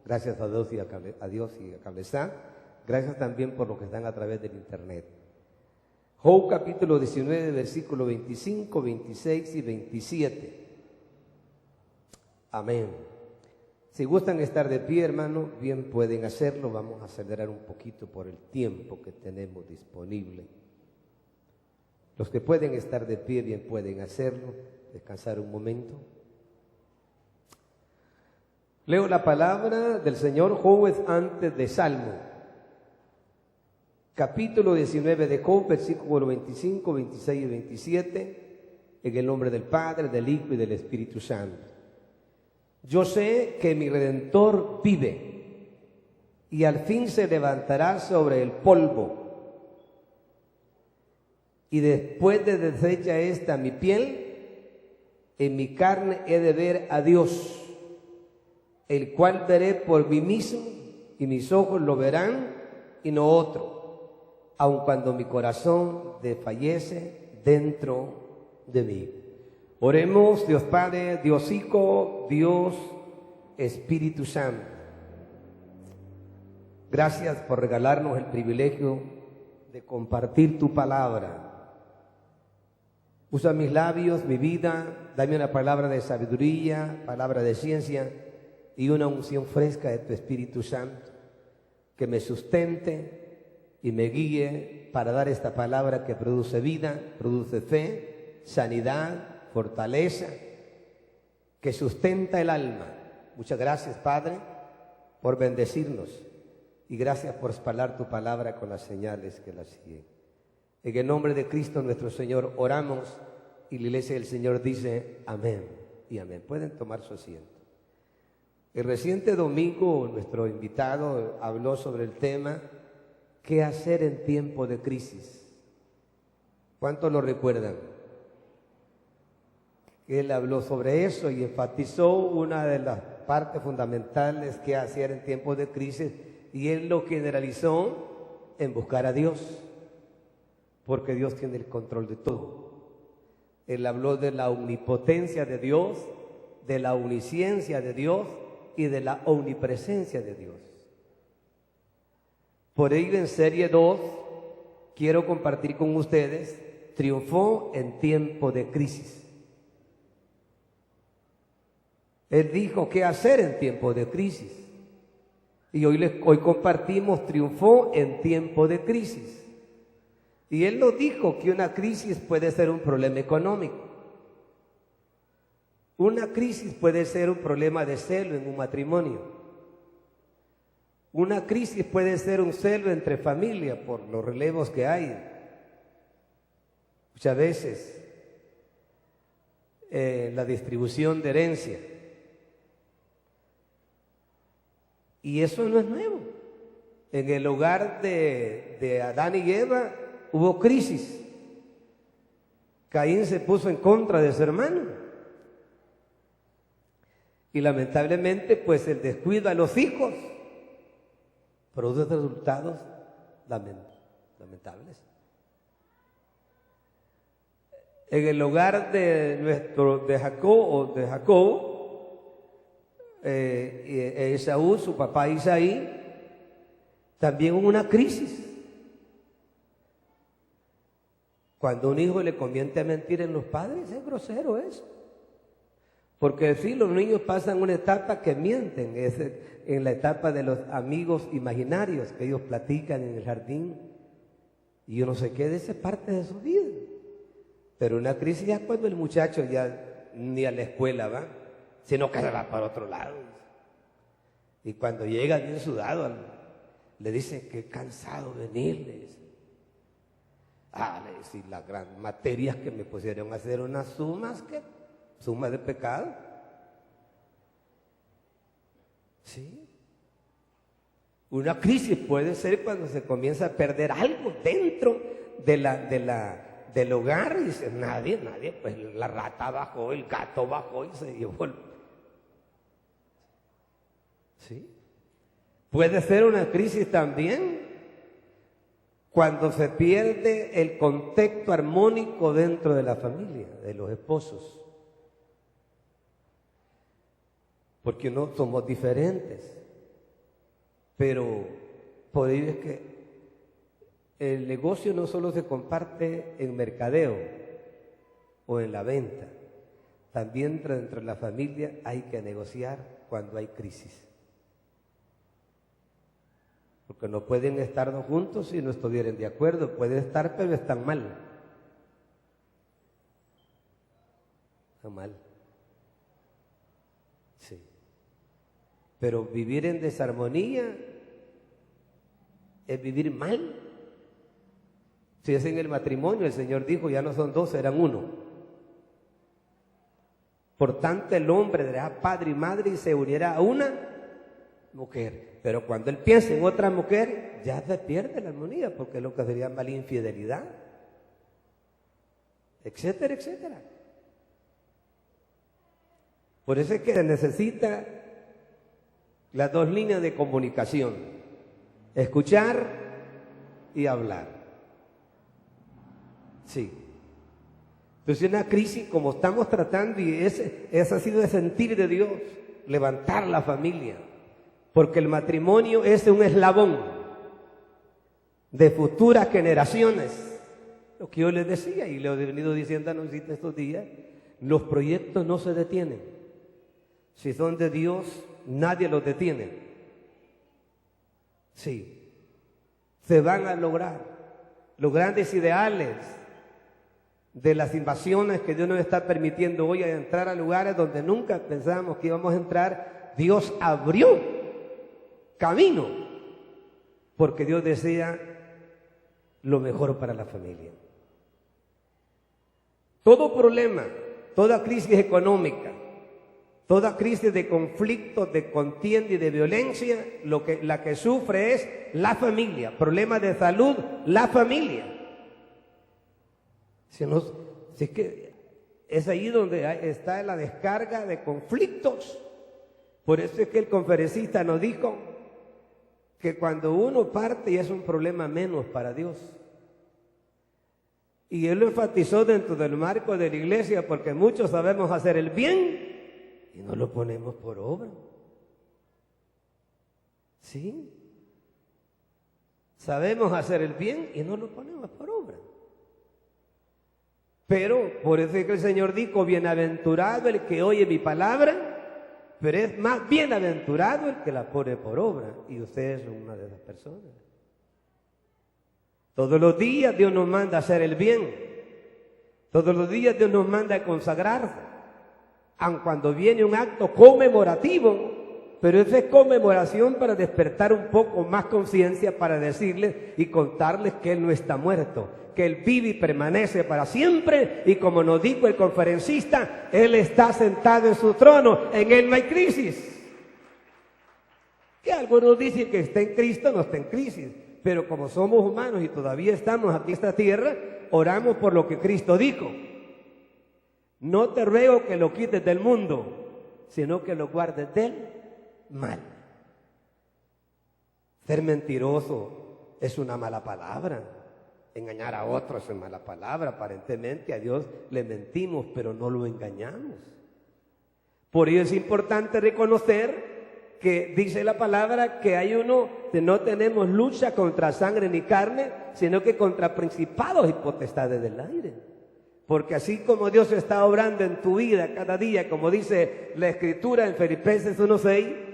Gracias a Dios y a Cabezá. Gracias también por los que están a través del internet. Job capítulo 19, versículo 25, 26 y 27. Amén. Si gustan estar de pie, hermano, bien pueden hacerlo. Vamos a acelerar un poquito por el tiempo que tenemos disponible. Los que pueden estar de pie, bien pueden hacerlo. Descansar un momento. Leo la palabra del Señor. Job es antes de Salmo. Capítulo 19 de Job, versículo 25, 26 y 27. En el nombre del Padre, del Hijo y del Espíritu Santo. Yo sé que mi Redentor vive y al fin se levantará sobre el polvo. Y después de deshecha esta mi piel, en mi carne he de ver a Dios, el cual veré por mí mismo y mis ojos lo verán y no otro, aun cuando mi corazón desfallece dentro de mí. Oremos. Dios Padre, Dios Hijo, Dios Espíritu Santo. Gracias por regalarnos el privilegio de compartir tu palabra. Usa mis labios, mi vida, dame una palabra de sabiduría, palabra de ciencia y una unción fresca de tu Espíritu Santo que me sustente y me guíe para dar esta palabra que produce vida, produce fe, sanidad, fortaleza, que sustenta el alma. Muchas gracias, Padre, por bendecirnos y gracias por espalhar tu palabra con las señales que la siguen. En el nombre de Cristo nuestro Señor oramos y la iglesia del Señor dice amén y amén. Pueden tomar su asiento. El reciente domingo nuestro invitado habló sobre el tema ¿qué hacer en tiempo de crisis? ¿Cuántos lo recuerdan? Él habló sobre eso y enfatizó una de las partes fundamentales que hacer en tiempos de crisis y él lo generalizó en buscar a Dios, porque Dios tiene el control de todo. Él habló de la omnipotencia de Dios, de la omnisciencia de Dios y de la omnipresencia de Dios. Por ello en serie 2 quiero compartir con ustedes, triunfó en tiempo de crisis. Él dijo qué hacer en tiempo de crisis. Y hoy compartimos, triunfó en tiempo de crisis. Y él nos dijo que una crisis puede ser un problema económico. Una crisis puede ser un problema de celo en un matrimonio. Una crisis puede ser un celo entre familia por los relevos que hay. Muchas veces la distribución de herencia. Y eso no es nuevo. En el hogar de Adán y Eva hubo crisis. Caín se puso en contra de su hermano. Y lamentablemente, pues el descuido a los hijos produce resultados lamentables. En el hogar de Jacob, Esaú, su papá Isaí, también hubo una crisis. Cuando un hijo le conviene a mentir en los padres, es grosero eso. Porque sí, los niños pasan una etapa que mienten, es en la etapa de los amigos imaginarios que ellos platican en el jardín. Y yo no sé qué de esa parte de su vida. Pero una crisis ya cuando el muchacho ya ni a la escuela va, sino que se va para otro lado. Y cuando llega bien sudado, le dicen que cansado venir, le dicen. Le dicen las grandes materias que me pusieron a hacer unas sumas de pecado. Sí. Una crisis puede ser cuando se comienza a perder algo dentro del hogar y dice, nadie, pues la rata bajó, el gato bajó y se llevó el... ¿Sí? Puede ser una crisis también cuando se pierde el contexto armónico dentro de la familia, de los esposos. Porque no somos diferentes. Pero por ello es que el negocio no solo se comparte en mercadeo o en la venta, también dentro de la familia hay que negociar cuando hay crisis. Porque no pueden estar dos juntos si no estuvieran de acuerdo. Pueden estar, pero están mal. Están mal. Sí. Pero vivir en desarmonía es vivir mal. Si es en el matrimonio, el Señor dijo, ya no son dos, serán uno. Por tanto, el hombre dejará padre y madre y se unirá a una mujer. Pero cuando él piensa en otra mujer, ya se pierde la armonía, porque es lo que se llama la infidelidad, etcétera, etcétera. Por eso es que se necesita las dos líneas de comunicación: escuchar y hablar. Sí. Entonces, una crisis como estamos tratando, y ese ha sido el sentir de Dios, levantar la familia. Porque el matrimonio es un eslabón de futuras generaciones. Lo que yo les decía y le he venido diciendo a Noncita estos días, los proyectos no se detienen. Si son de Dios, nadie los detiene. Sí, se van a lograr los grandes ideales de las invasiones que Dios nos está permitiendo hoy, a entrar a lugares donde nunca pensábamos que íbamos a entrar. Dios abrió camino, porque Dios desea lo mejor para la familia. Todo problema, toda crisis económica, toda crisis de conflicto, de contienda y de violencia, la que sufre es la familia. Problemas de salud, la familia. Si es que es ahí donde está la descarga de conflictos. Por eso es que el conferencista nos dijo que cuando uno parte ya es un problema menos para Dios. Y él lo enfatizó dentro del marco de la iglesia, porque muchos sabemos hacer el bien y no lo ponemos por obra. ¿Sí? Sabemos hacer el bien y no lo ponemos por obra. Pero por eso es que el Señor dijo, bienaventurado el que oye mi palabra, pero es más bienaventurado el que la pone por obra. Y usted es una de esas personas. Todos los días Dios nos manda a hacer el bien. Todos los días Dios nos manda a consagrarse. Aun cuando viene un acto conmemorativo, pero esa es conmemoración para despertar un poco más conciencia, para decirles y contarles que Él no está muerto, que Él vive y permanece para siempre, y como nos dijo el conferencista, Él está sentado en su trono, en Él no hay crisis. Que algunos dicen que está en Cristo, no está en crisis, pero como somos humanos y todavía estamos aquí en esta tierra, oramos por lo que Cristo dijo: no te ruego que lo quites del mundo, sino que lo guardes del mal. Ser mentiroso es una mala palabra. Engañar a otros es mala palabra. Aparentemente a Dios le mentimos, pero no lo engañamos. Por ello es importante reconocer que dice la palabra que hay uno que no tenemos lucha contra sangre ni carne, sino que contra principados y potestades del aire. Porque así como Dios está obrando en tu vida cada día, como dice la Escritura en Filipenses 1:6,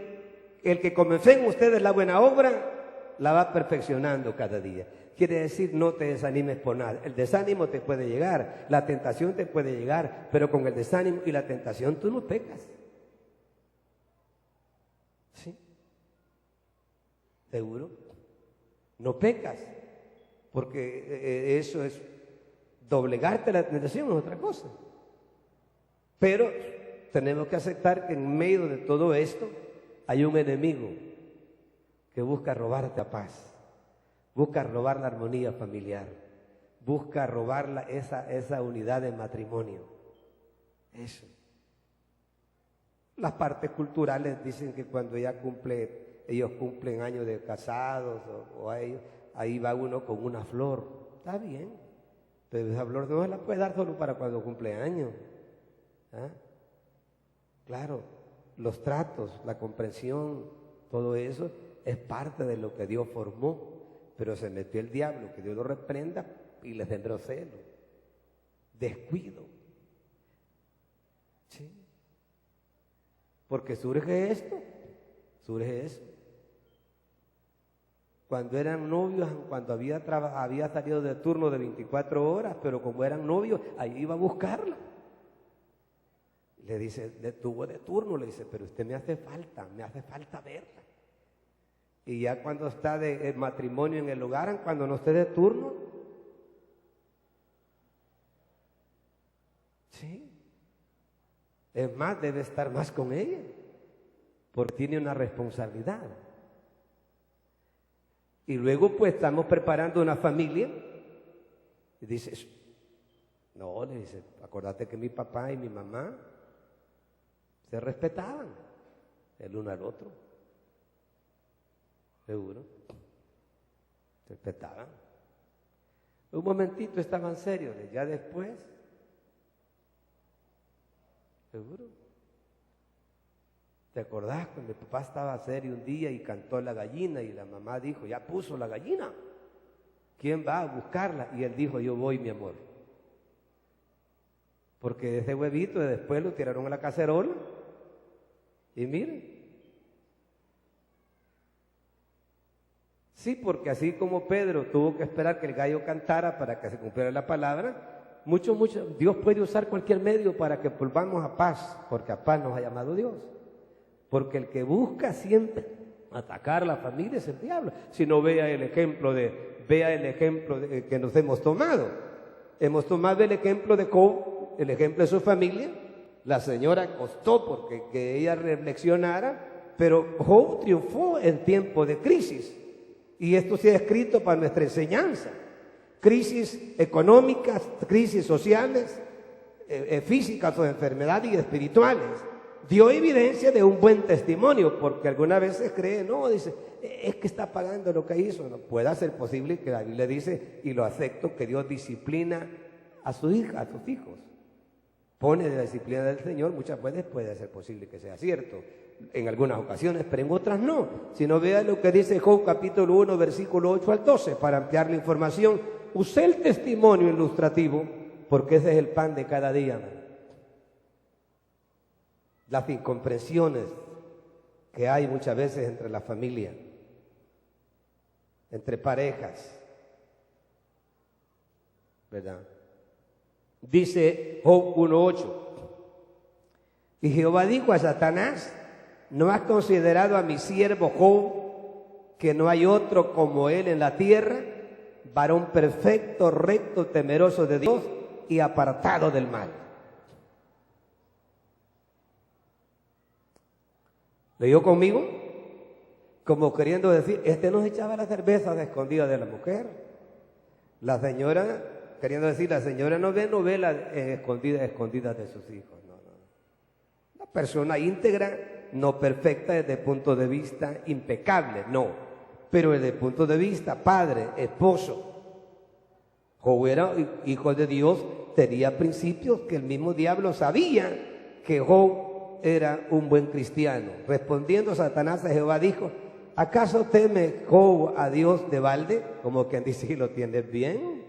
el que comenzó en ustedes la buena obra, la va perfeccionando cada día. Quiere decir, no te desanimes por nada. El desánimo te puede llegar, la tentación te puede llegar, pero con el desánimo y la tentación tú no pecas. ¿Sí? ¿Seguro? No pecas, porque eso es doblegarte la tentación, es otra cosa. Pero tenemos que aceptar que en medio de todo esto hay un enemigo que busca robarte la paz, busca robar la armonía familiar, busca robar esa unidad de matrimonio. Eso. Las partes culturales dicen que cuando ellos cumplen años de casados o ahí va uno con una flor. Está bien, pero esa flor no se la puede dar solo para cuando cumple años. ¿Ah? Claro, los tratos, la comprensión, todo eso es parte de lo que Dios formó. Pero se metió el diablo, que Dios lo reprenda, y les sembró celo, descuido. ¿Sí? Porque surge esto, surge eso. Cuando eran novios, cuando había salido de turno de 24 horas, pero como eran novios, ahí iba a buscarla. Le dice, tuvo de turno, le dice, pero usted me hace falta verla. Y ya cuando está de matrimonio en el hogar, cuando no esté de turno, sí. Es más, debe estar más con ella, porque tiene una responsabilidad. Y luego pues estamos preparando una familia, y dices, no, le dice, acordate que mi papá y mi mamá se respetaban el uno al otro. Seguro. Se respetaban. Un momentito estaban serios, ya después. Seguro. ¿Te acordás cuando mi papá estaba serio un día y cantó la gallina y la mamá dijo, ya puso la gallina? ¿Quién va a buscarla? Y él dijo, yo voy, mi amor. Porque ese huevito después lo tiraron a la cacerola. Y miren. Sí, porque así como Pedro tuvo que esperar que el gallo cantara para que se cumpliera la palabra, Dios puede usar cualquier medio para que volvamos a paz, porque a paz nos ha llamado Dios. Porque el que busca siempre atacar a la familia es el diablo. Si no, vea el ejemplo que nos hemos tomado. Hemos tomado el ejemplo de Job, el ejemplo de su familia. La señora costó porque que ella reflexionara, pero Job triunfó en tiempo de crisis. Y esto se ha escrito para nuestra enseñanza. Crisis económicas, crisis sociales, físicas o enfermedades y espirituales. Dio evidencia de un buen testimonio, porque algunas veces cree, no, dice, es que está pagando lo que hizo. No puede ser posible que la Biblia dice, y lo acepto, que Dios disciplina a sus hijos. Pone de la disciplina del Señor, muchas veces puede ser posible que sea cierto. En algunas ocasiones, pero en otras no. Si no, vea lo que dice Job capítulo 1, versículo 8 al 12, para ampliar la información. Usé el testimonio ilustrativo, porque ese es el pan de cada día. Las incomprensiones que hay muchas veces entre la familia, entre parejas, ¿verdad? Dice Job 1:8, y Jehová dijo a Satanás, ¿no has considerado a mi siervo Job, que no hay otro como él en la tierra, varón perfecto, recto, temeroso de Dios y apartado del mal? ¿Leyó conmigo? Como queriendo decir, no se echaba la cerveza de escondida de la mujer. La señora, queriendo decir, la señora no ve novelas escondidas de sus hijos. No. La persona íntegra, no perfecta desde el punto de vista impecable, no. Pero desde el punto de vista padre, esposo. Job era hijo de Dios, tenía principios que el mismo diablo sabía que Job era un buen cristiano. Respondiendo Satanás a Jehová dijo, ¿acaso teme Job a Dios de balde? Como quien dice, ¿lo tienes bien?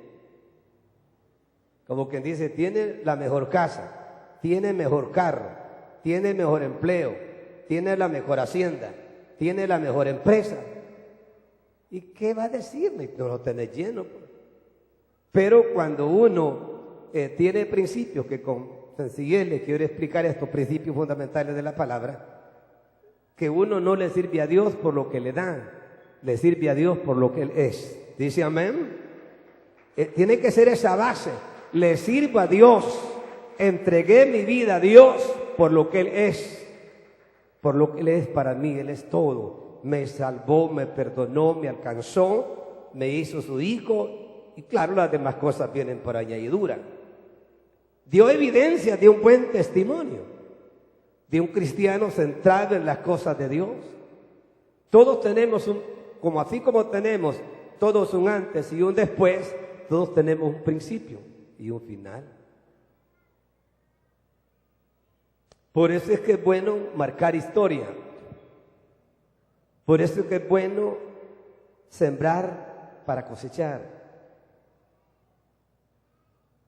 Como quien dice, tiene la mejor casa, tiene mejor carro, tiene mejor empleo, tiene la mejor hacienda, tiene la mejor empresa. ¿Y qué va a decirme? No lo tenés lleno. Pero cuando uno tiene principios que con sencillez les quiero explicar estos principios fundamentales de la palabra, que uno no le sirve a Dios por lo que le da, le sirve a Dios por lo que Él es. ¿Dice amén? Tiene que ser esa base. Le sirvo a Dios, entregué mi vida a Dios por lo que Él es, por lo que Él es para mí. Él es todo. Me salvó, me perdonó, me alcanzó, me hizo su hijo, y claro, las demás cosas vienen por añadidura. Dio evidencia de un buen testimonio, de un cristiano centrado en las cosas de Dios. Todos tenemos así como tenemos todos un antes y un después, todos tenemos un principio y un final. Por eso es que es bueno marcar historia, Por eso que es bueno sembrar para cosechar.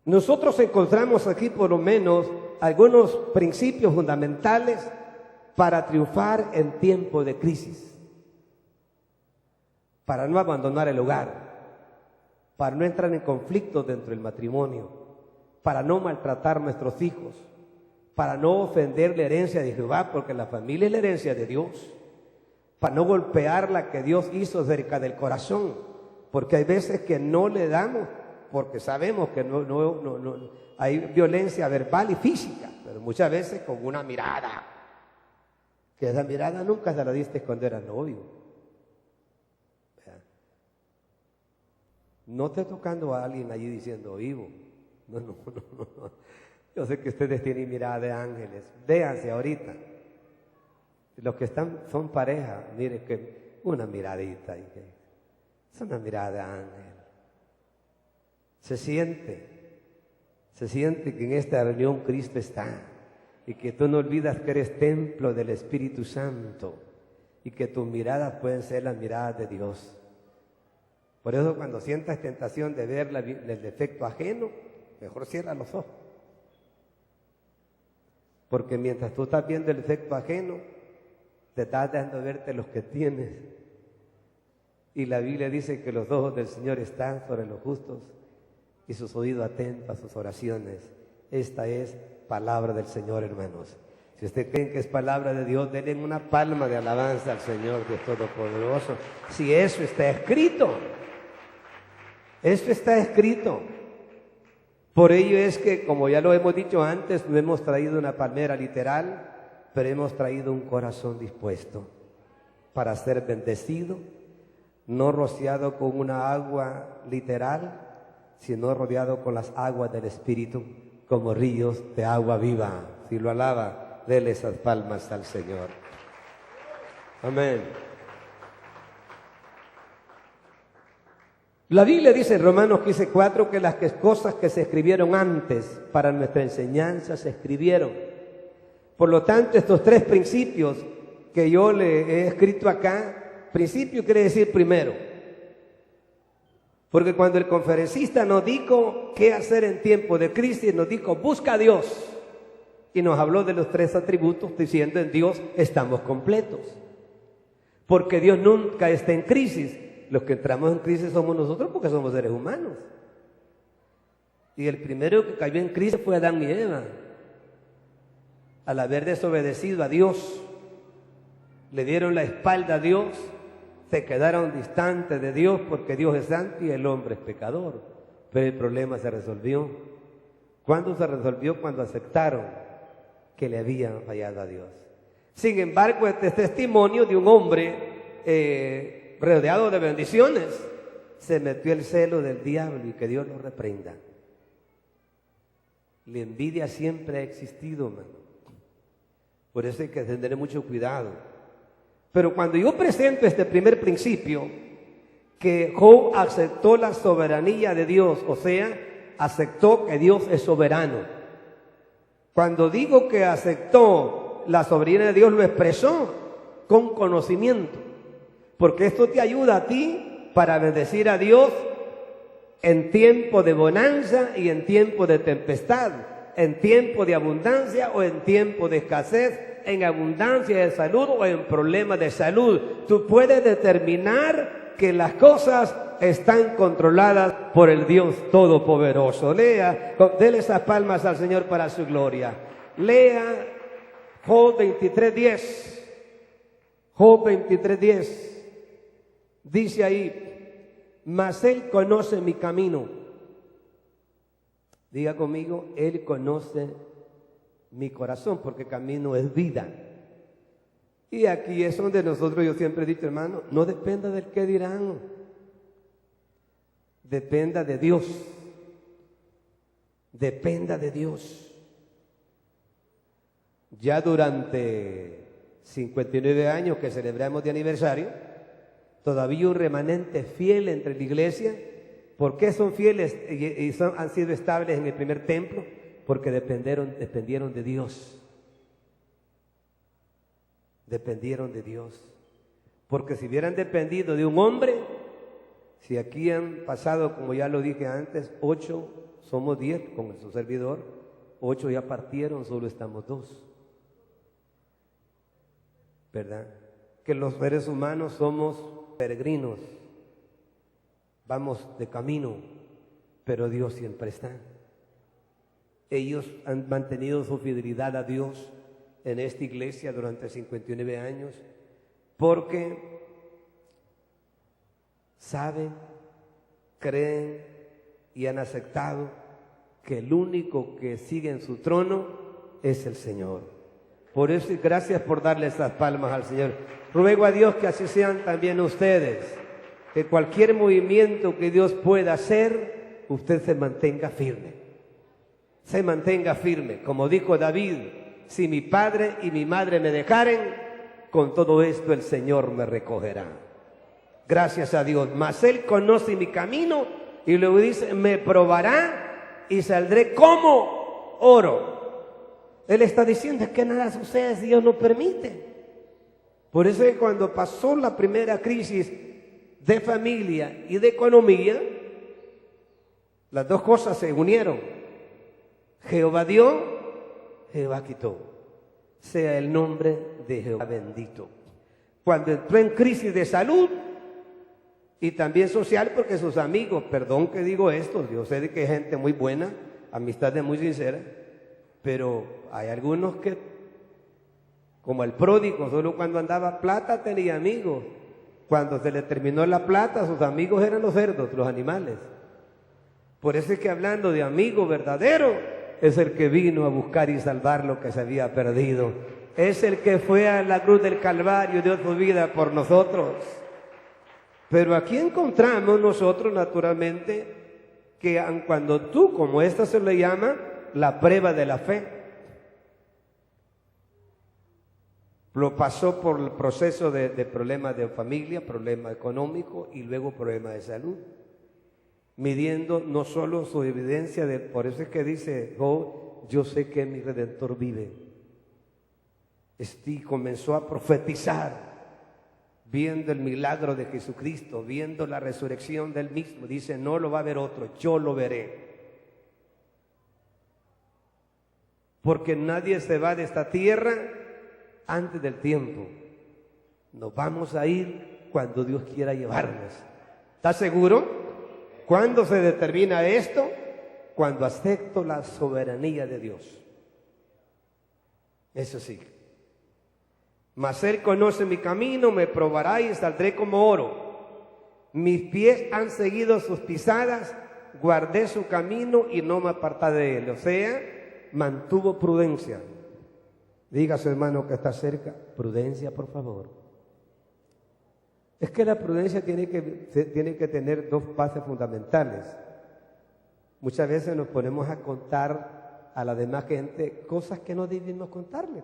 Nosotros encontramos aquí por lo menos algunos principios fundamentales para triunfar en tiempo de crisis, para no abandonar el hogar, para no entrar en conflictos dentro del matrimonio, para no maltratar a nuestros hijos, para no ofender la herencia de Jehová, porque la familia es la herencia de Dios, para no golpear la que Dios hizo cerca del corazón, porque hay veces que no le damos, porque sabemos que no hay violencia verbal y física, pero muchas veces con una mirada, que esa mirada nunca se la diste cuando era novio. No esté tocando a alguien allí diciendo vivo. No. Yo sé que ustedes tienen mirada de ángeles. Véanse ahorita. Los que son pareja, miren que una miradita. Es una mirada de ángel. Se siente que en esta reunión Cristo está. Y que tú no olvidas que eres templo del Espíritu Santo. Y que tus miradas pueden ser las miradas de Dios. Por eso cuando sientas tentación de ver el defecto ajeno, mejor cierra los ojos. Porque mientras tú estás viendo el defecto ajeno, te estás dejando verte los que tienes. Y la Biblia dice que los ojos del Señor están sobre los justos y sus oídos atentos a sus oraciones. Esta es palabra del Señor, hermanos. Si ustedes creen que es palabra de Dios, denle una palma de alabanza al Señor Dios Todopoderoso. Si eso está escrito. Esto está escrito. Por ello es que, como ya lo hemos dicho antes, no hemos traído una palmera literal, pero hemos traído un corazón dispuesto para ser bendecido, no rociado con una agua literal, sino rodeado con las aguas del Espíritu, como ríos de agua viva. Si lo alaba, dele esas palmas al Señor. Amén. La Biblia dice en Romanos 15:4 que las cosas que se escribieron antes para nuestra enseñanza se escribieron. Por lo tanto, estos tres principios que yo le he escrito acá, principio quiere decir primero. Porque cuando el conferencista nos dijo qué hacer en tiempo de crisis, nos dijo busca a Dios. Y nos habló de los tres atributos diciendo en Dios estamos completos. Porque Dios nunca está en crisis. Los que entramos en crisis somos nosotros porque somos seres humanos. Y el primero que cayó en crisis fue Adán y Eva. Al haber desobedecido a Dios, le dieron la espalda a Dios, se quedaron distantes de Dios porque Dios es santo y el hombre es pecador. Pero el problema se resolvió. ¿Cuándo se resolvió? Cuando aceptaron que le habían fallado a Dios. Sin embargo, este es testimonio de un hombre rodeado de bendiciones, se metió el celo del diablo y que Dios lo reprenda. La envidia siempre ha existido, hermano. Por eso hay que tener mucho cuidado. Pero cuando yo presento este primer principio, que Job aceptó la soberanía de Dios, o sea, aceptó que Dios es soberano. Cuando digo que aceptó la soberanía de Dios, lo expresó con conocimiento. Porque esto te ayuda a ti para bendecir a Dios en tiempo de bonanza y en tiempo de tempestad, en tiempo de abundancia o en tiempo de escasez, en abundancia de salud o en problemas de salud. Tú puedes determinar que las cosas están controladas por el Dios Todopoderoso. Lea, dele esas palmas al Señor para su gloria. Lea Job 23:10. Job 23:10. Dice ahí, mas Él conoce mi camino. Diga conmigo, Él conoce mi corazón, porque camino es vida. Y aquí es donde nosotros, yo siempre he dicho, hermano, no dependa del qué dirán. Dependa de Dios. Dependa de Dios. Ya durante 59 años que celebramos de aniversario, todavía un remanente fiel entre la iglesia. ¿Por qué son fieles y han sido estables en el primer templo? Porque dependieron de Dios. Dependieron de Dios. Porque si hubieran dependido de un hombre, si aquí han pasado, como ya lo dije antes, 8, somos 10 con su servidor, 8 ya partieron, solo estamos 2. ¿Verdad? Que los seres humanos somos peregrinos, vamos de camino, pero Dios siempre está. Ellos han mantenido su fidelidad a Dios en esta iglesia durante 59 años, porque saben, creen y han aceptado que el único que sigue en su trono es el Señor. Por eso, gracias por darle estas palmas al Señor. Ruego a Dios que así sean también ustedes, que cualquier movimiento que Dios pueda hacer, usted se mantenga firme. Se mantenga firme. Como dijo David, si mi padre y mi madre me dejaren, con todo esto el Señor me recogerá. Gracias a Dios. Mas Él conoce mi camino y luego dice, me probará y saldré como oro. Él está diciendo que nada sucede si Dios no permite. Por eso es que cuando pasó la primera crisis de familia y de economía, las dos cosas se unieron. Jehová dio, Jehová quitó. Sea el nombre de Jehová bendito. Cuando entró en crisis de salud y también social, porque sus amigos, perdón que digo esto, yo sé de que hay gente muy buena, amistades muy sinceras, pero hay algunos que, como el pródigo, solo cuando andaba plata tenía amigos. Cuando se le terminó la plata, sus amigos eran los cerdos, los animales. Por eso es que hablando de amigo verdadero, es el que vino a buscar y salvar lo que se había perdido. Es el que fue a la cruz del Calvario y dio su vida por nosotros. Pero aquí encontramos nosotros, naturalmente, que cuando tú, como esta se le llama, la prueba de la fe, lo pasó por el proceso de problemas de familia, problema económico y luego problema de salud, midiendo no solo su evidencia, por eso es que dice, oh, yo sé que mi Redentor vive. Comenzó a profetizar, viendo el milagro de Jesucristo, viendo la resurrección del mismo. Dice, no lo va a ver otro, yo lo veré. Porque nadie se va de esta tierra antes del tiempo. Nos vamos a ir cuando Dios quiera llevarnos. ¿Estás seguro? ¿Cuándo se determina esto? Cuando acepto la soberanía de Dios. Eso sí. Mas Él conoce mi camino, me probará y saldré como oro. Mis pies han seguido sus pisadas, guardé su camino y no me aparté de él. O sea, mantuvo prudencia. Diga a su hermano que está cerca, prudencia, por favor. Es que la prudencia tiene que tener dos bases fundamentales. Muchas veces nos ponemos a contar a la demás gente cosas que no debemos contarle.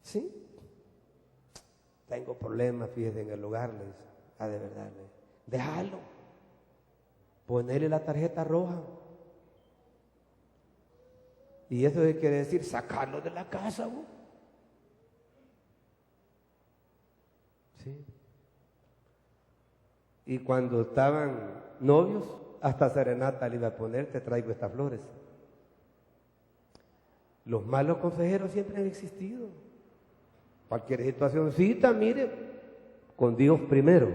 ¿Sí? Tengo problemas, fíjense, en el hogar, les de verdad, déjalo. Ponerle la tarjeta roja. Y eso quiere decir sacarlo de la casa, ¿no? Sí. Y cuando estaban novios, hasta serenata le iba a poner, te traigo estas flores. Los malos consejeros siempre han existido. Cualquier situacióncita, mire, con Dios primero.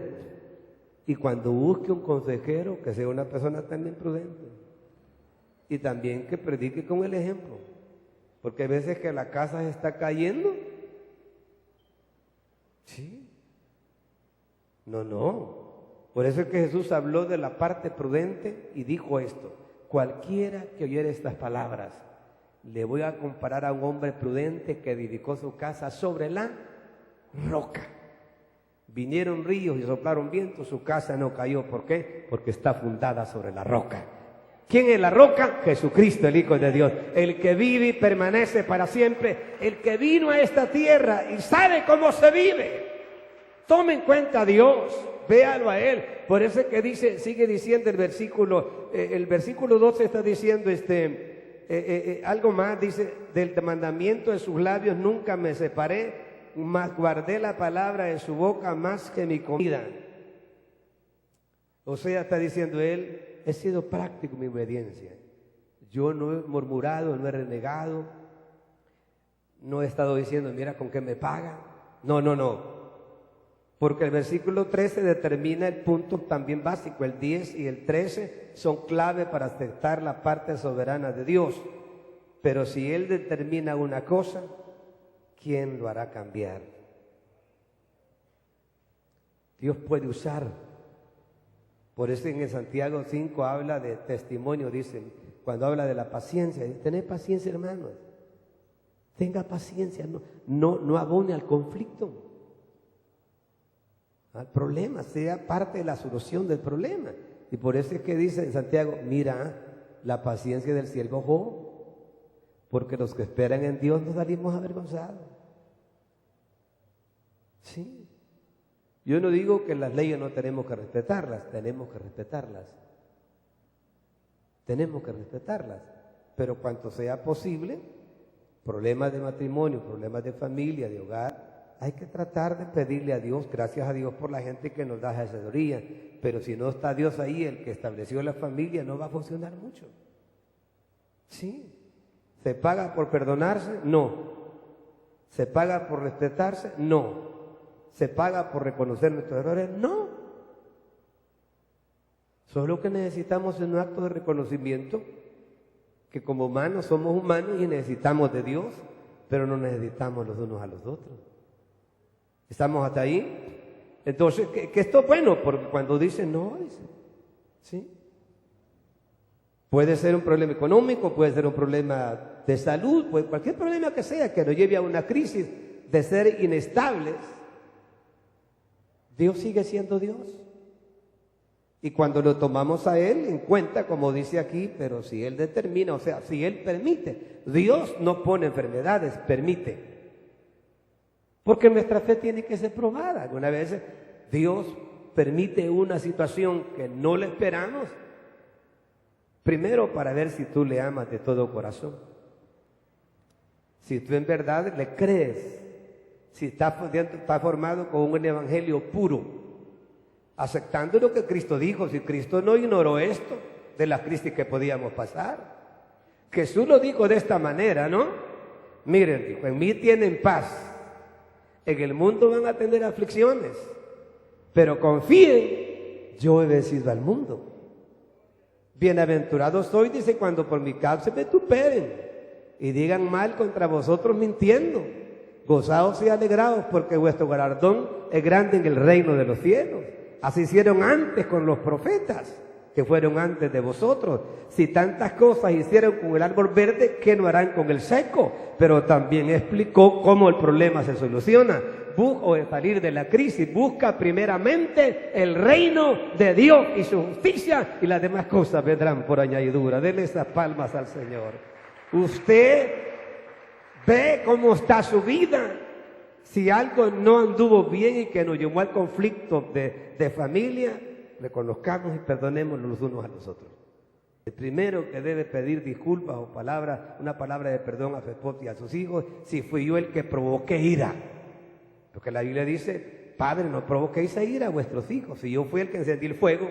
Y cuando busque un consejero, que sea una persona también prudente. Y también que predique con el ejemplo. Porque hay veces que la casa se está cayendo. Sí. No. Por eso es que Jesús habló de la parte prudente y dijo esto: cualquiera que oyere estas palabras, le voy a comparar a un hombre prudente que edificó su casa sobre la roca. Vinieron ríos y soplaron vientos, su casa no cayó. ¿Por qué? Porque está fundada sobre la roca. ¿Quién es la roca? Jesucristo, el Hijo de Dios. El que vive y permanece para siempre. El que vino a esta tierra y sabe cómo se vive. Tome en cuenta a Dios, véalo a Él. Por eso es que dice, sigue diciendo el versículo 12 está diciendo algo más, dice, del mandamiento de sus labios nunca me separé, guardé la palabra en su boca más que mi comida. O sea, está diciendo él, he sido práctico en mi obediencia. Yo no he murmurado, no he renegado, no he estado diciendo, mira con qué me pagan. No. Porque el versículo 13 determina el punto también básico. El 10 y el 13 son clave para aceptar la parte soberana de Dios. Pero si Él determina una cosa, ¿quién lo hará cambiar? Dios puede usar. Por eso en el Santiago 5 habla de testimonio, dice, cuando habla de la paciencia, dice, tened paciencia, hermanos. Tenga paciencia, no abone al conflicto, al problema, sea parte de la solución del problema. Y por eso es que dice en Santiago, mira la paciencia del siervo Job, porque los que esperan en Dios no salimos avergonzados. Sí. Yo no digo que las leyes no tenemos que respetarlas, tenemos que respetarlas. Tenemos que respetarlas, pero cuanto sea posible, problemas de matrimonio, problemas de familia, de hogar, hay que tratar de pedirle a Dios, gracias a Dios por la gente que nos da sabiduría, pero si no está Dios ahí, el que estableció la familia, no va a funcionar mucho. ¿Sí? ¿Se paga por perdonarse? No. ¿Se paga por respetarse? No. ¿Se paga por reconocer nuestros errores? No. Solo que necesitamos es un acto de reconocimiento, que como humanos somos humanos y necesitamos de Dios, pero no necesitamos los unos a los otros. ¿Estamos hasta ahí? Entonces, que esto es bueno, porque cuando dice no, dice, ¿sí? Puede ser un problema económico, puede ser un problema de salud, cualquier problema que sea que nos lleve a una crisis de ser inestables. Dios sigue siendo Dios. Y cuando lo tomamos a Él en cuenta, como dice aquí, pero si Él determina, o sea, si Él permite, Dios no pone enfermedades, permite. Porque nuestra fe tiene que ser probada. Algunas veces Dios permite una situación que no le esperamos, primero para ver si tú le amas de todo corazón. Si tú en verdad le crees, si está formado con un evangelio puro, aceptando lo que Cristo dijo. Si Cristo no ignoró esto de la crisis que podíamos pasar, Jesús lo dijo de esta manera, ¿no? Miren, dijo, en mí tienen paz, en el mundo van a tener aflicciones, pero confíen, yo he vencido al mundo. Bienaventurados soy, dice, cuando por mi causa me vituperen y digan mal contra vosotros mintiendo. Gozaos y alegraos, porque vuestro galardón es grande en el reino de los cielos. Así hicieron antes con los profetas, que fueron antes de vosotros. Si tantas cosas hicieron con el árbol verde, ¿qué no harán con el seco? Pero también explicó cómo el problema se soluciona. O de salir de la crisis, busca primeramente el reino de Dios y su justicia, y las demás cosas vendrán por añadidura. Denle esas palmas al Señor. Usted ve cómo está su vida. Si algo no anduvo bien y que nos llevó al conflicto de familia, reconozcamos y perdonemos los unos a los otros. El primero que debe pedir disculpas o una palabra de perdón a su esposa y a sus hijos, si fui yo el que provoqué ira. Porque la Biblia dice, padre, no provoquéis a ira a vuestros hijos. Si yo fui el que encendí el fuego,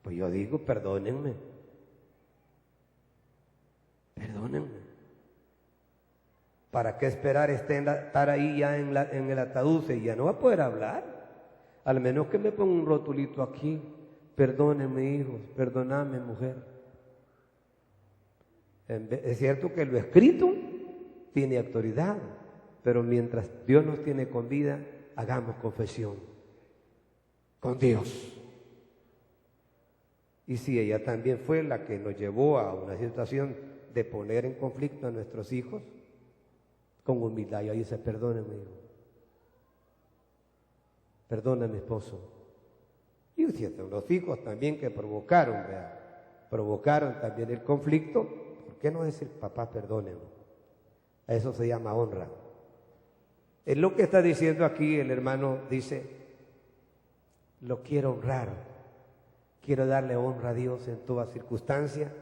pues yo digo, perdónenme. Perdónenme. ¿Para qué esperar estar ahí ya en el ataúd? Y ya no va a poder hablar. Al menos que me ponga un rotulito aquí. Perdónenme, hijos. Perdóname, mujer. Es cierto que lo escrito tiene autoridad, pero mientras Dios nos tiene con vida, hagamos confesión con Dios. Y si ella también fue la que nos llevó a una situación de poner en conflicto a nuestros hijos, con humildad, y ahí dice, perdóname, hijo. Perdona a mi esposo. Y cierto, los hijos también que provocaron también el conflicto. ¿Por qué no decir, papá, perdóneme? A eso se llama honra. Es lo que está diciendo aquí el hermano, dice, lo quiero honrar. Quiero darle honra a Dios en toda circunstancia,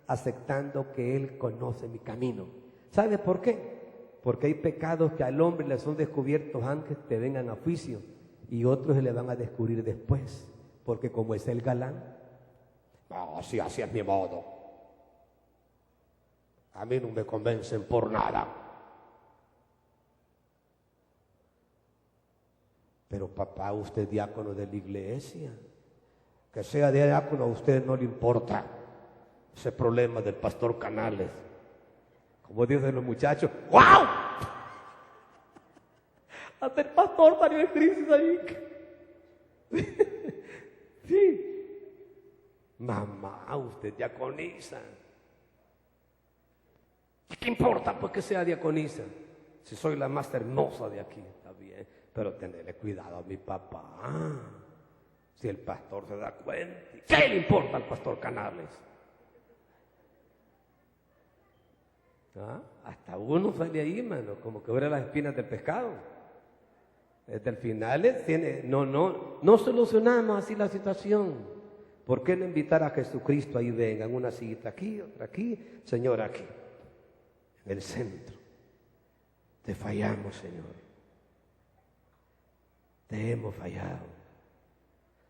aceptando que Él conoce mi camino. ¿Sabe por qué? Porque hay pecados que al hombre le son descubiertos antes que vengan a juicio y otros se le van a descubrir después. Porque como es el galán, no, si así es mi modo. A mí no me convencen por nada. Pero papá, usted es diácono de la iglesia. Que sea diácono a usted no le importa ese problema del pastor Canales. Como dicen los muchachos, ¡wow! Hasta el pastor salió en crisis ahí. Sí. Mamá, usted diaconiza. ¿Qué importa pues que sea diaconisa? Si soy la más hermosa de aquí, está bien. Pero tenerle cuidado a mi papá. Si el pastor se da cuenta, ¿qué le importa al pastor Canales? ¿Ah? Hasta uno sale ahí, mano, como que hubiera las espinas del pescado. Desde el final no solucionamos así la situación. ¿Por qué no invitar a Jesucristo ahí venga? En una sillita aquí, otra aquí, Señor aquí, en el centro? Te fallamos, Señor. Te hemos fallado.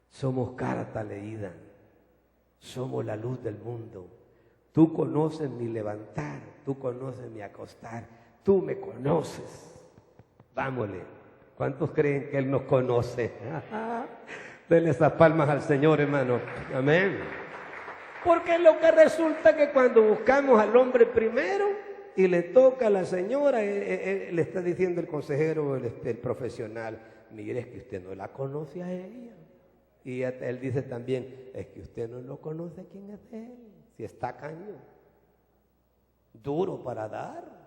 Somos carta leída. Somos la luz del mundo. Tú conoces mi levantar, tú conoces mi acostar, tú me conoces. Vámonos. ¿Cuántos creen que Él nos conoce? Denle esas palmas al Señor, hermano. Amén. Porque lo que resulta que cuando buscamos al hombre primero y le toca a la señora, le está diciendo el consejero, el profesional, mire, es que usted no la conoce a ella. Y él dice también, es que usted no lo conoce quién es él. Si está caño, duro para dar.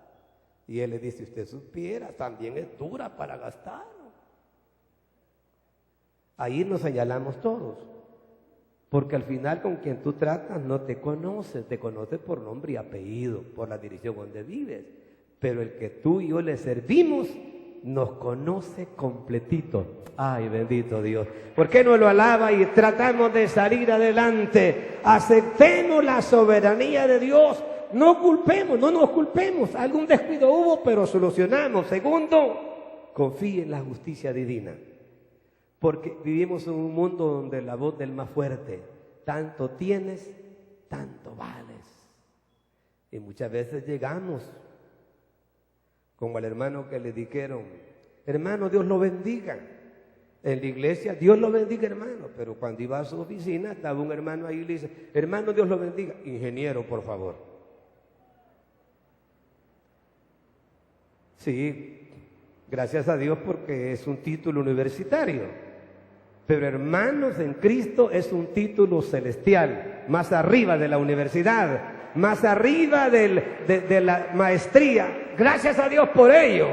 Y él le dice, usted supiera, también es dura para gastar. Ahí nos señalamos todos. Porque al final con quien tú tratas no te conoce por nombre y apellido, por la dirección donde vives. Pero el que tú y yo le servimos nos conoce completito. Ay, bendito Dios. ¿Por qué no lo alaba y tratamos de salir adelante? Aceptemos la soberanía de Dios. No culpemos, no nos culpemos. Algún descuido hubo, pero solucionamos. Segundo, confíe en la justicia divina. Porque vivimos en un mundo donde la voz del más fuerte, tanto tienes, tanto vales. Y muchas veces llegamos como al hermano que le dijeron, hermano, Dios lo bendiga. En la iglesia, Dios lo bendiga, hermano. Pero cuando iba a su oficina, estaba un hermano ahí y le dice, hermano, Dios lo bendiga. Ingeniero, por favor. Sí, gracias a Dios porque es un título universitario. Pero hermanos, en Cristo es un título celestial, más arriba de la universidad, más arriba de la maestría. Gracias a Dios por ello,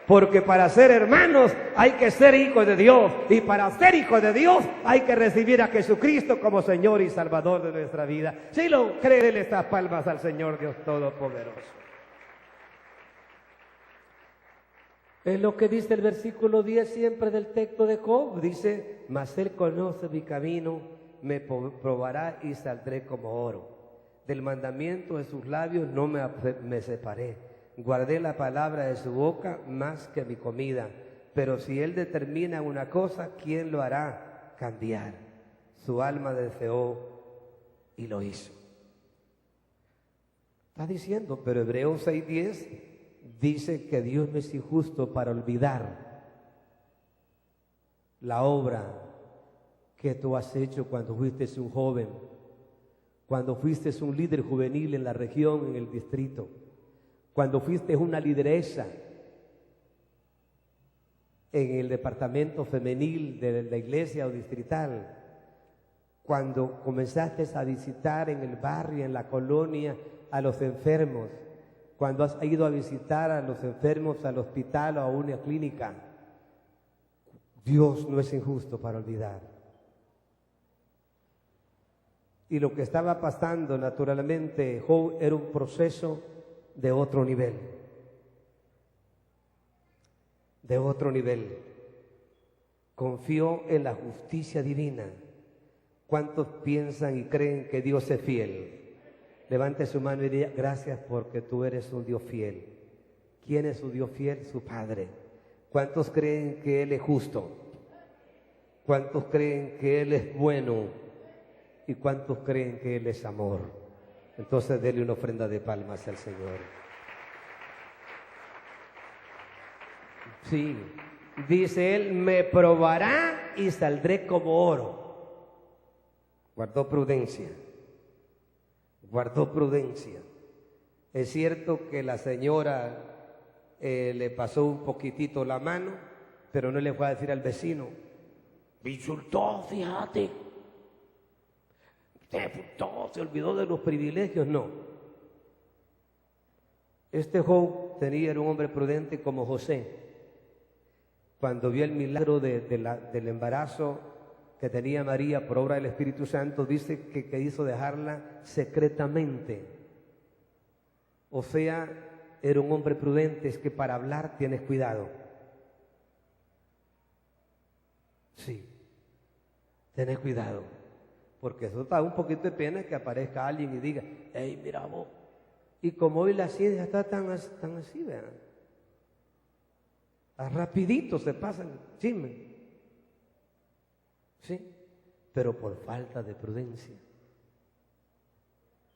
porque para ser hermanos hay que ser hijos de Dios, y para ser hijos de Dios hay que recibir a Jesucristo como Señor y Salvador de nuestra vida. Si lo cree, denle estas palmas al Señor Dios Todopoderoso. Es lo que dice el versículo 10 siempre del texto de Job. Dice, mas Él conoce mi camino, me probará y saldré como oro. Del mandamiento de sus labios no me separé. Guardé la palabra de su boca más que mi comida. Pero si Él determina una cosa, ¿quién lo hará cambiar? Su alma deseó y lo hizo. Está diciendo, pero Hebreos 6:10 dice que Dios no es injusto para olvidar la obra que tú has hecho cuando fuiste un joven, cuando fuiste un líder juvenil en la región, en el distrito, cuando fuiste una lideresa en el departamento femenil de la iglesia o distrital, cuando comenzaste a visitar en el barrio, en la colonia, a los enfermos, cuando has ido a visitar a los enfermos al hospital o a una clínica. Dios no es injusto para olvidar. Y lo que estaba pasando naturalmente, Job, era un proceso de otro nivel. De otro nivel. Confió en la justicia divina. ¿Cuántos piensan y creen que Dios es fiel? Levante su mano y diga, gracias porque tú eres un Dios fiel. ¿Quién es su Dios fiel? Su Padre. ¿Cuántos creen que Él es justo? ¿Cuántos creen que Él es bueno? ¿Y cuántos creen que Él es amor? Entonces denle una ofrenda de palmas al Señor. Sí, dice Él, me probará y saldré como oro. Guardó prudencia. Guardó prudencia. Es cierto que la señora le pasó un poquitito la mano, pero no le fue a decir al vecino. Me insultó, fíjate. Se olvidó de los privilegios, no. Este Job era un hombre prudente como José. Cuando vio el milagro del embarazo que tenía María por obra del Espíritu Santo, dice que quiso dejarla secretamente. O sea, era un hombre prudente, es que para hablar tienes cuidado. Sí, tenés cuidado, porque eso da un poquito de pena que aparezca alguien y diga, hey, mira vos. Y como hoy la ciencia está tan así, vean, rapidito se pasan chismes. Sí, pero por falta de prudencia.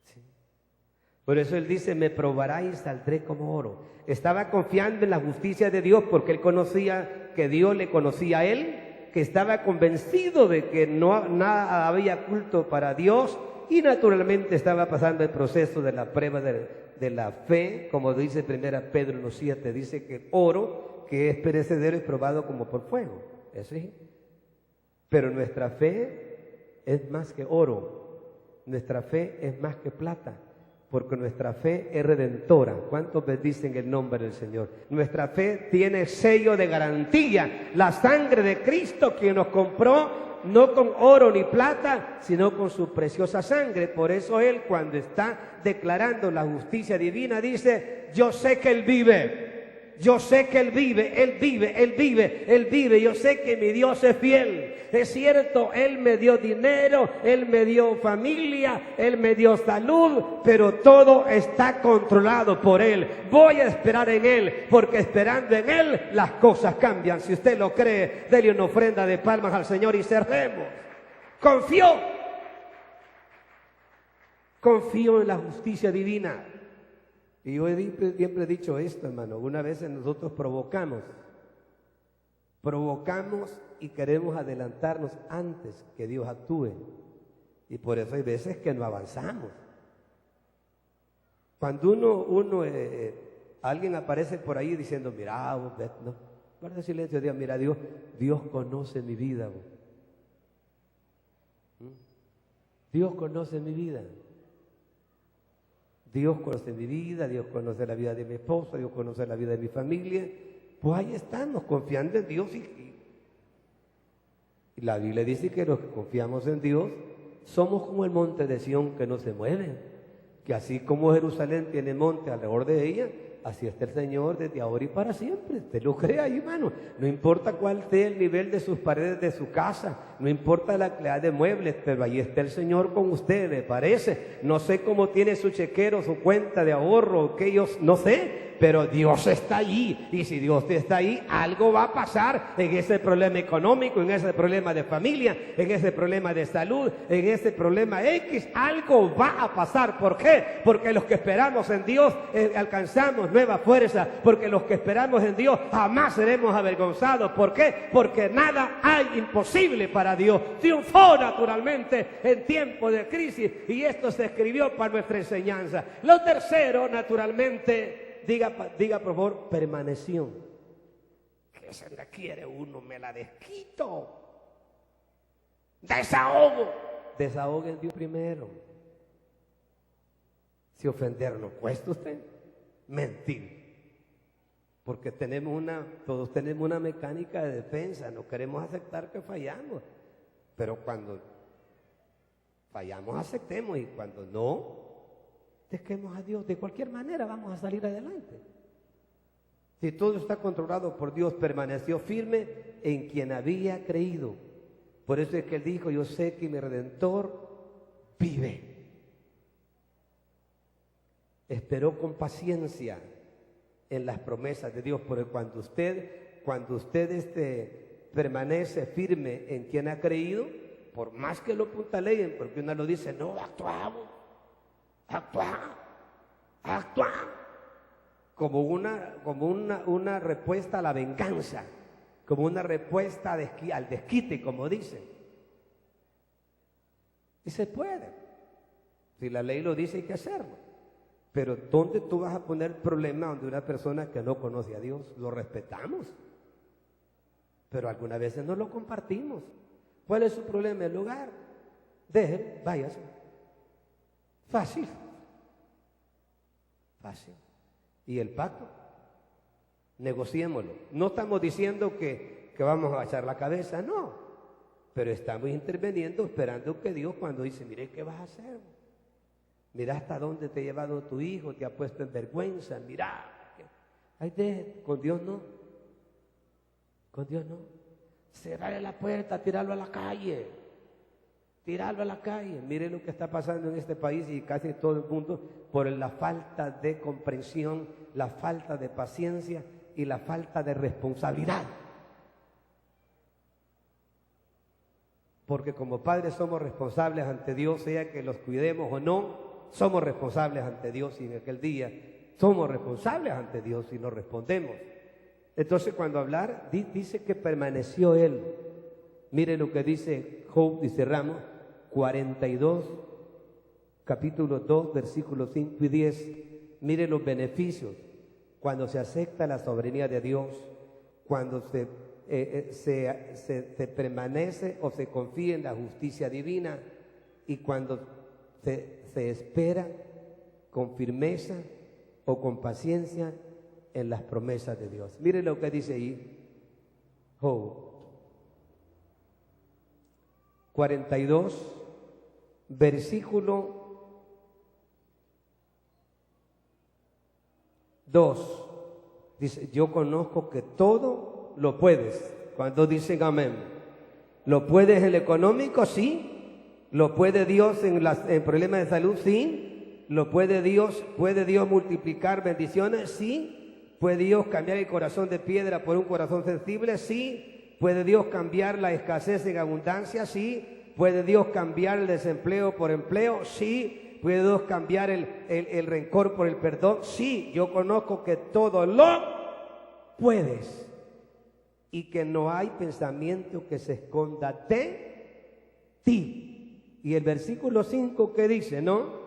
Sí. Por eso Él dice, me probará y saldré como oro. Estaba confiando en la justicia de Dios porque Él conocía que Dios le conocía a Él, que estaba convencido de que nada había culto para Dios y naturalmente estaba pasando el proceso de la prueba de la fe, como dice 1 Pedro 1:7, dice que el oro, que es perecedero, es probado como por fuego. ¿Es así? Pero nuestra fe es más que oro, nuestra fe es más que plata, porque nuestra fe es redentora. ¿Cuántos bendicen el nombre del Señor? Nuestra fe tiene sello de garantía, la sangre de Cristo quien nos compró, no con oro ni plata, sino con su preciosa sangre. Por eso Él, cuando está declarando la justicia divina, dice, yo sé que Él vive. Yo sé que Él vive, Él vive, Él vive, Él vive. Yo sé que mi Dios es fiel. Es cierto, Él me dio dinero, Él me dio familia, Él me dio salud, pero todo está controlado por Él. Voy a esperar en Él, porque esperando en Él las cosas cambian. Si usted lo cree, dele una ofrenda de palmas al Señor y cerremos. Confío en la justicia divina. Y yo siempre he dicho esto, hermano, una vez nosotros provocamos y queremos adelantarnos antes que Dios actúe. Y por eso hay veces que no avanzamos. Cuando alguien aparece por ahí diciendo, mira, vos, no, guarda silencio, Dios, mira, Dios conoce mi vida. Dios conoce mi vida. Dios conoce mi vida, Dios conoce la vida de mi esposa, Dios conoce la vida de mi familia. Pues ahí estamos, confiando en Dios. Y la Biblia dice que los que confiamos en Dios somos como el monte de Sión que no se mueve. Que así como Jerusalén tiene monte alrededor de ella, así está el Señor desde ahora y para siempre. Usted lo cree ahí, hermano. No importa cuál sea el nivel de sus paredes de su casa, no importa la calidad de muebles, pero ahí está el Señor con usted, me parece. No sé cómo tiene su chequero, su cuenta de ahorro, que ellos, no sé, pero Dios está ahí. Y si Dios está ahí, algo va a pasar en ese problema económico, en ese problema de familia, en ese problema de salud, en ese problema X. Algo va a pasar. ¿Por qué? Porque los que esperamos en Dios alcanzamos nueva fuerza. Porque los que esperamos en Dios jamás seremos avergonzados. ¿Por qué? Porque nada hay imposible para Dios. Triunfó naturalmente en tiempo de crisis y esto se escribió para nuestra enseñanza. Lo tercero, naturalmente, diga por favor, permaneció. Que se la quiere uno, me la desquito. Desahogo. Desahogue en Dios primero. Si ofendernos cuesta usted, mentir. Porque todos tenemos una mecánica de defensa, no queremos aceptar que fallamos. Pero cuando fallamos, aceptemos, y cuando no, dejemos a Dios. De cualquier manera vamos a salir adelante. Si todo está controlado por Dios, permaneció firme en quien había creído. Por eso es que Él dijo, yo sé que mi Redentor vive. Esperó con paciencia en las promesas de Dios, porque cuando usted permanece firme en quien ha creído, por más que lo puntaleen, porque uno lo dice, no, actuamos, actúa, como una respuesta a la venganza, como una respuesta al desquite, como dicen. Y se puede. Si la ley lo dice, hay que hacerlo. Pero ¿dónde tú vas a poner problema donde una persona que no conoce a Dios? Lo respetamos, pero algunas veces no lo compartimos. ¿Cuál es su problema? El lugar. Dejen, váyase. Fácil. ¿Y el pacto? Negociémoslo. No estamos diciendo que vamos a echar la cabeza, no. Pero estamos interviniendo, esperando que Dios, cuando dice, mire, ¿qué vas a hacer? Mira hasta dónde te ha llevado tu hijo, te ha puesto en vergüenza, mira. Ay, con Dios no. Con Dios no. Cerrarle la puerta, tirarlo a la calle. Mire lo que está pasando en este país y casi todo el mundo por la falta de comprensión, la falta de paciencia y la falta de responsabilidad. Porque como padres somos responsables ante Dios, sea que los cuidemos o no, somos responsables ante Dios, y en aquel día somos responsables ante Dios y nos respondemos. Entonces, cuando hablar, dice que permaneció él. Mire lo que dice Job, dice Ramos 42, capítulo 2, versículos 5 y 10. Mire los beneficios cuando se acepta la soberanía de Dios, cuando se permanece o se confía en la justicia divina, y cuando se espera con firmeza o con paciencia en las promesas de Dios. Mire lo que dice ahí Job 42, versículo 2. Dice, yo conozco que todo lo puedes. Cuando dicen amén. ¿Lo puedes en lo económico? Sí. ¿Lo puede Dios en problemas de salud? Sí. ¿Lo puede Dios? ¿Puede Dios multiplicar bendiciones? Sí. ¿Puede Dios cambiar el corazón de piedra por un corazón sensible? Sí. ¿Puede Dios cambiar la escasez en abundancia? Sí. ¿Puede Dios cambiar el desempleo por empleo? Sí. ¿Puede Dios cambiar el rencor por el perdón? Sí. Yo conozco que todo lo puedes y que no hay pensamiento que se esconda de ti. Y el versículo 5 que dice, ¿no?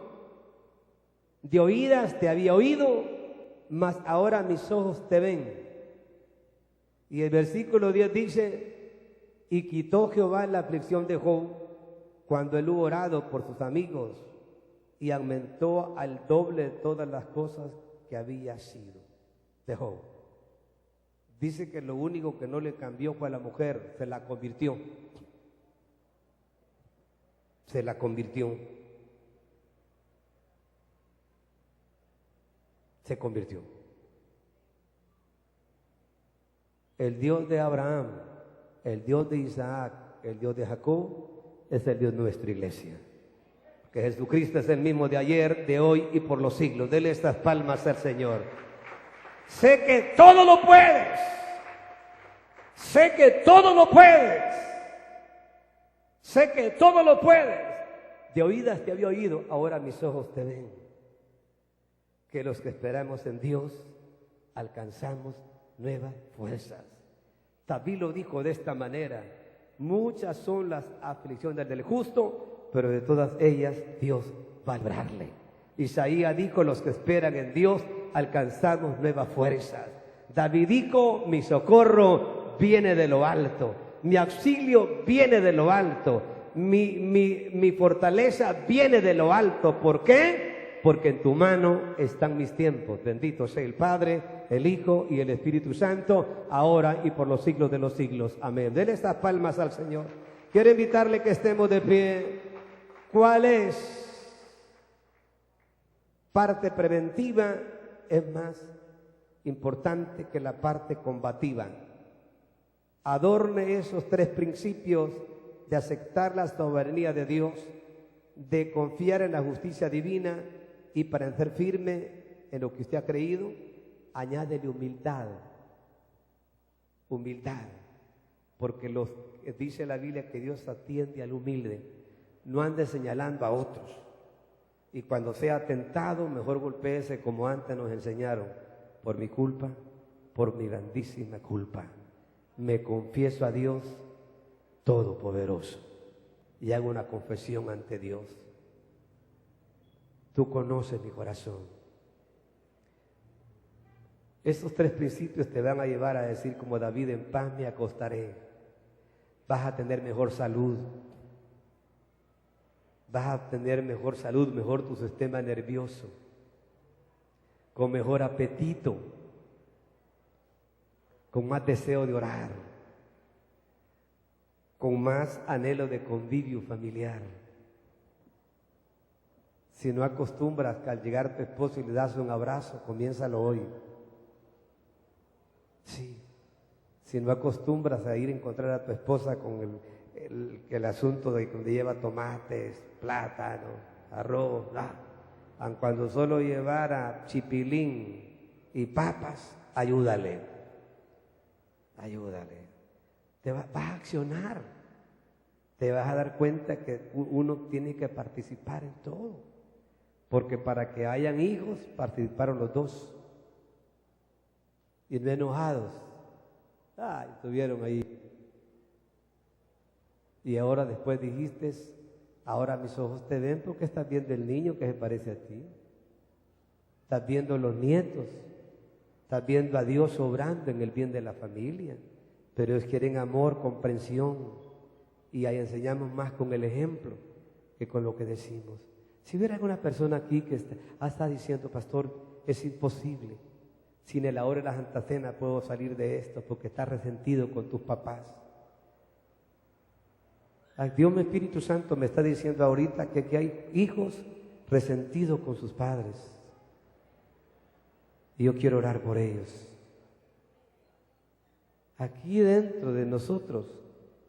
De oídas te había oído, mas ahora mis ojos te ven. Y el versículo 10 dice, y quitó Jehová la aflicción de Job cuando él hubo orado por sus amigos, y aumentó al doble de todas las cosas que había sido de Job. Dice que lo único que no le cambió fue a la mujer, se la convirtió. Se la convirtió. Se convirtió. El Dios de Abraham, el Dios de Isaac, el Dios de Jacob, es el Dios de nuestra iglesia. Que Jesucristo es el mismo de ayer, de hoy y por los siglos. Dele estas palmas al Señor. Sé que todo lo puedes. Sé que todo lo puedes. Sé que todo lo puedes. De oídas te había oído, ahora mis ojos te ven. Que los que esperamos en Dios alcanzamos nuevas fuerzas. David lo dijo de esta manera: muchas son las aflicciones del justo, pero de todas ellas Dios va a librarle. Isaías dijo: los que esperan en Dios alcanzamos nuevas fuerzas. David dijo: mi socorro viene de lo alto, mi auxilio viene de lo alto, mi fortaleza viene de lo alto. ¿Por qué? Porque en tu mano están mis tiempos. Bendito sea el Padre, el Hijo y el Espíritu Santo, ahora y por los siglos de los siglos. Amén. Denle estas palmas al Señor. Quiero invitarle que estemos de pie. ¿Cuál es? Parte preventiva es más importante que la parte combativa. Adorne esos tres principios de aceptar la soberanía de Dios, de confiar en la justicia divina y para ser firme en lo que usted ha creído, añádele humildad. Humildad. Porque dice la Biblia que Dios atiende al humilde. No ande señalando a otros. Y cuando sea tentado, mejor golpéese como antes nos enseñaron. Por mi culpa, por mi grandísima culpa, me confieso a Dios Todopoderoso y hago una confesión ante Dios. Tú conoces mi corazón. Estos 3 principios te van a llevar a decir como David: en paz me acostaré. Vas a tener mejor salud. Vas a tener mejor salud, mejor tu sistema nervioso, con mejor apetito, con más deseo de orar, con más anhelo de convivio familiar. Si no acostumbras que al llegar tu esposo y le das un abrazo, comiénzalo hoy. Sí. Si no acostumbras a ir a encontrar a tu esposa con el asunto de donde lleva tomates, plátano, arroz, cuando solo llevara chipilín y papas, ayúdale. Te vas a accionar. Te vas a dar cuenta que uno tiene que participar en todo. Porque para que hayan hijos, participaron los 2. Y no enojados. Estuvieron ahí. Y ahora después dijiste: ahora mis ojos te ven porque estás viendo el niño que se parece a ti. Estás viendo los nietos. Estás viendo a Dios obrando en el bien de la familia. Pero ellos quieren amor, comprensión. Y ahí enseñamos más con el ejemplo que con lo que decimos. Si hubiera alguna persona aquí que está diciendo: pastor, es imposible. Sin el ahora de la Santa Cena puedo salir de esto porque estás resentido con tus papás. Dios, mi Espíritu Santo me está diciendo ahorita que hay hijos resentidos con sus padres. Y yo quiero orar por ellos. Aquí dentro de nosotros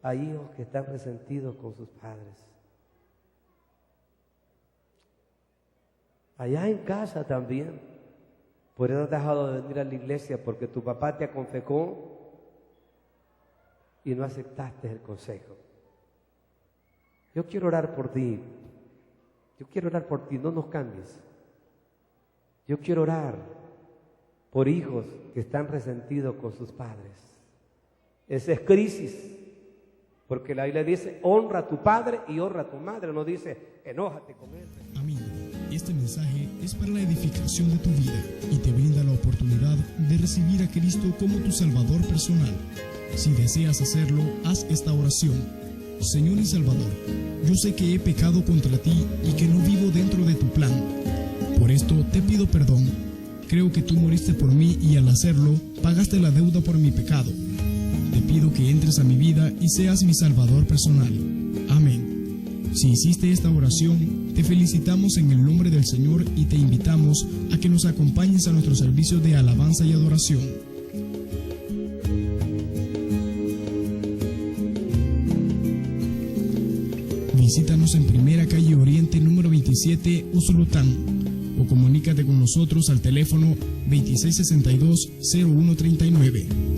hay hijos que están resentidos con sus padres. Allá en casa también. Por eso has dejado de venir a la iglesia, porque tu papá te aconsejó y no aceptaste el consejo. Yo quiero orar por ti. No nos cambies. Yo quiero orar por hijos que están resentidos con sus padres. Esa es crisis. Porque la Biblia dice: honra a tu padre y honra a tu madre. No dice: enójate con él. Amigo, este mensaje es para la edificación de tu vida y te brinda la oportunidad de recibir a Cristo como tu Salvador personal. Si deseas hacerlo, haz esta oración. Señor y Salvador, yo sé que he pecado contra ti y que no vivo dentro de tu plan. Por esto te pido perdón. Creo que tú moriste por mí y al hacerlo, pagaste la deuda por mi pecado. Te pido que entres a mi vida y seas mi Salvador personal. Amén. Si hiciste esta oración, te felicitamos en el nombre del Señor y te invitamos a que nos acompañes a nuestro servicio de alabanza y adoración. Visítanos en Primera Calle Oriente, número 27, Usulután, o comunícate con nosotros al teléfono 2662-0139.